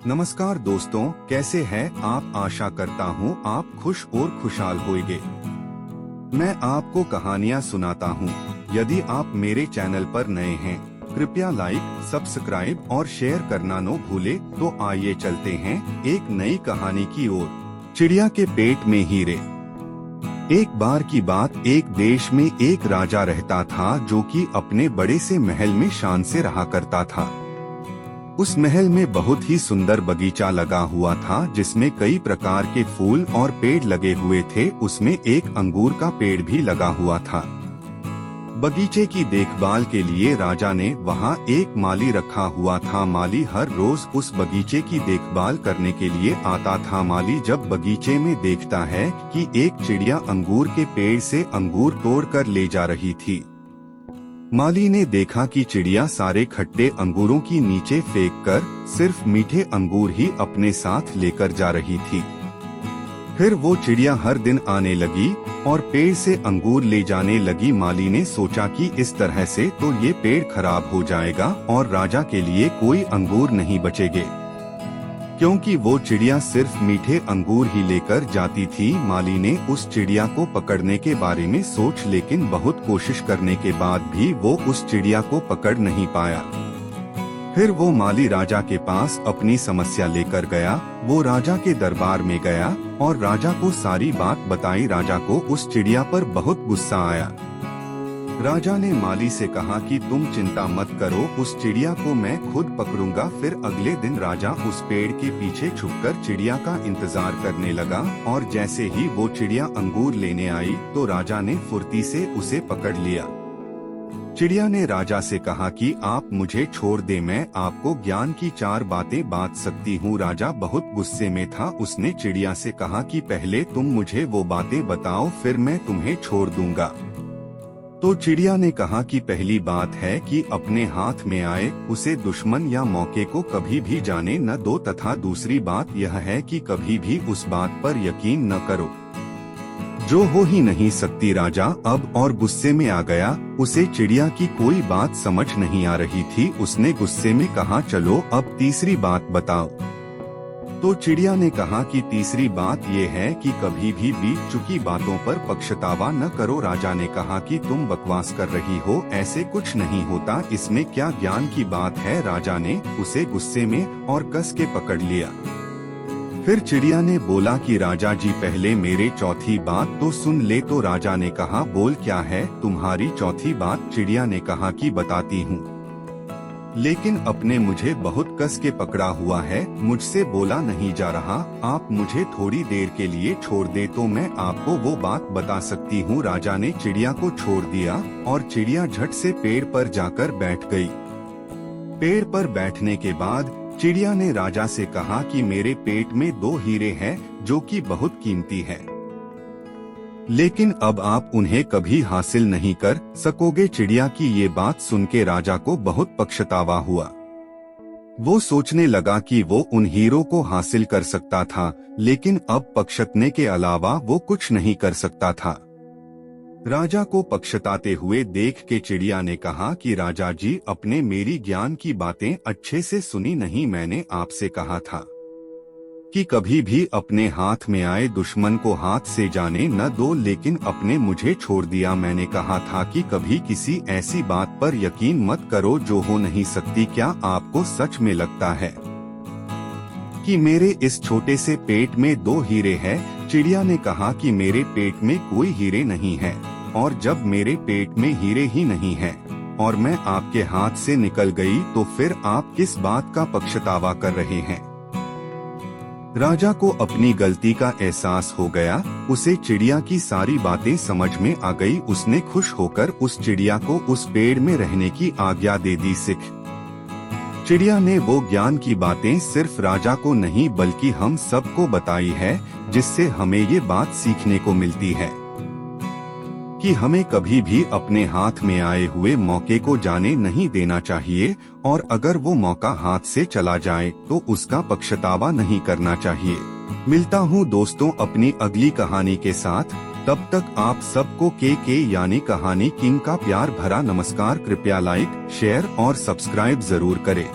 नमस्कार दोस्तों, कैसे हैं आप। आशा करता हूँ आप खुश और खुशहाल होंगे। मैं आपको कहानियाँ सुनाता हूँ। यदि आप मेरे चैनल पर नए हैं, कृपया लाइक, सब्सक्राइब और शेयर करना न भूले। तो आइए चलते हैं एक नई कहानी की ओर। चिड़िया के पेट में हीरे। एक बार की बात, एक देश में एक राजा रहता था जो कि अपने बड़े से महल में शान से रहा करता था। उस महल में बहुत ही सुंदर बगीचा लगा हुआ था जिसमें कई प्रकार के फूल और पेड़ लगे हुए थे। उसमें एक अंगूर का पेड़ भी लगा हुआ था। बगीचे की देखभाल के लिए राजा ने वहां एक माली रखा हुआ था। माली हर रोज उस बगीचे की देखभाल करने के लिए आता था। माली जब बगीचे में देखता है कि एक चिड़िया अंगूर के पेड़ से अंगूर तोड़कर ले जा रही थी। माली ने देखा कि चिड़िया सारे खट्टे अंगूरों की नीचे फेंककर सिर्फ मीठे अंगूर ही अपने साथ लेकर जा रही थी। फिर वो चिड़िया हर दिन आने लगी और पेड़ से अंगूर ले जाने लगी। माली ने सोचा कि इस तरह से तो ये पेड़ खराब हो जाएगा और राजा के लिए कोई अंगूर नहीं बचेंगे, क्योंकि वो चिड़िया सिर्फ मीठे अंगूर ही लेकर जाती थी। माली ने उस चिड़िया को पकड़ने के बारे में सोच, लेकिन बहुत कोशिश करने के बाद भी वो उस चिड़िया को पकड़ नहीं पाया। फिर वो माली राजा के पास अपनी समस्या लेकर गया। वो राजा के दरबार में गया और राजा को सारी बात बताई। राजा को उस चिड़िया पर बहुत गुस्सा आया। राजा ने माली से कहा कि तुम चिंता मत करो, उस चिड़िया को मैं खुद पकड़ूंगा। फिर अगले दिन राजा उस पेड़ के पीछे छुपकर चिड़िया का इंतजार करने लगा और जैसे ही वो चिड़िया अंगूर लेने आई तो राजा ने फुर्ती से उसे पकड़ लिया। चिड़िया ने राजा से कहा कि आप मुझे छोड़ दे, मैं आपको ज्ञान की 4 बातें बांट सकती हूँ। राजा बहुत गुस्से में था। उसने चिड़िया से कहा कि पहले तुम मुझे वो बातें बताओ, फिर मैं तुम्हें छोड़ दूंगा। तो चिड़िया ने कहा कि पहली बात है कि अपने हाथ में आए उसे दुश्मन या मौके को कभी भी जाने न दो, तथा दूसरी बात यह है कि कभी भी उस बात पर यकीन न करो जो हो ही नहीं सकती। राजा अब और गुस्से में आ गया। उसे चिड़िया की कोई बात समझ नहीं आ रही थी। उसने गुस्से में कहा, चलो अब तीसरी बात बताओ। तो चिड़िया ने कहा कि तीसरी बात ये है कि कभी भी बीत चुकी बातों पर पक्षतावा न करो। राजा ने कहा कि तुम बकवास कर रही हो, ऐसे कुछ नहीं होता, इसमें क्या ज्ञान की बात है। राजा ने उसे गुस्से में और कस के पकड़ लिया। फिर चिड़िया ने बोला कि राजा जी पहले मेरे चौथी बात तो सुन ले। तो राजा ने कहा, बोल क्या है तुम्हारी चौथी बात। चिड़िया ने कहा कि बताती हूँ, लेकिन अपने मुझे बहुत कस के पकड़ा हुआ है, मुझसे बोला नहीं जा रहा। आप मुझे थोड़ी देर के लिए छोड़ दे तो मैं आपको वो बात बता सकती हूँ। राजा ने चिड़िया को छोड़ दिया और चिड़िया झट से पेड़ पर जाकर बैठ गई। पेड़ पर बैठने के बाद चिड़िया ने राजा से कहा कि मेरे पेट में 2 हीरे हैं जो कि बहुत कीमती है, लेकिन अब आप उन्हें कभी हासिल नहीं कर सकोगे। चिड़िया की ये बात सुन के राजा को बहुत पछतावा हुआ। वो सोचने लगा कि वो उन हीरों को हासिल कर सकता था, लेकिन अब पछताने के अलावा वो कुछ नहीं कर सकता था। राजा को पछताते हुए देख के चिड़िया ने कहा कि राजा जी अपने मेरी ज्ञान की बातें अच्छे से सुनी नहीं। मैंने आपसे कहा था कि कभी भी अपने हाथ में आए दुश्मन को हाथ से जाने न दो, लेकिन अपने मुझे छोड़ दिया। मैंने कहा था कि कभी किसी ऐसी बात पर यकीन मत करो जो हो नहीं सकती। क्या आपको सच में लगता है कि मेरे इस छोटे से पेट में 2 हीरे हैं? चिड़िया ने कहा कि मेरे पेट में कोई हीरे नहीं है, और जब मेरे पेट में हीरे ही नहीं है और मैं आपके हाथ से निकल गई तो फिर आप किस बात का पछतावा कर रहे हैं? राजा को अपनी गलती का एहसास हो गया। उसे चिड़िया की सारी बातें समझ में आ गई। उसने खुश होकर उस चिड़िया को उस पेड़ में रहने की आज्ञा दे दी। चिड़िया ने वो ज्ञान की बातें सिर्फ राजा को नहीं बल्कि हम सबको बताई है, जिससे हमें ये बात सीखने को मिलती है कि हमें कभी भी अपने हाथ में आए हुए मौके को जाने नहीं देना चाहिए, और अगर वो मौका हाथ से चला जाए तो उसका पछतावा नहीं करना चाहिए। मिलता हूँ दोस्तों अपनी अगली कहानी के साथ। तब तक आप सबको के यानी कहानी किंग का प्यार भरा नमस्कार। कृपया लाइक, शेयर और सब्सक्राइब जरूर करें।